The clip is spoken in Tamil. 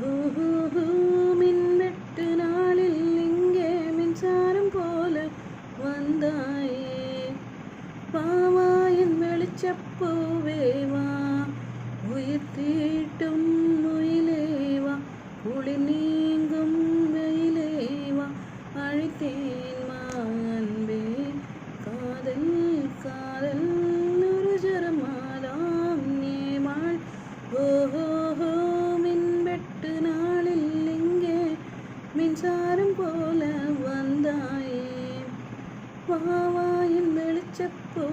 ஊஹூஹூ, மின்வெட்டு நாளில் இங்கே மின்சாரம் போல வந்தாயே. வாவா என் வெளிச்சப்பூவே வா, உயிர் தீட்டும் முயிலேவா, குளிர் நீங்கும் வெயிலேவா, அழைத்தேன் வா அன்பே. காதல் காதல் ஒரு ஜரமாலாம் ஏமாள். ஓஹோஹோ, மின்வெட்டு நாளில் இங்கே மின்சாரம் போல வந்தாயே. வாவா என் வெளிச்சப்பூ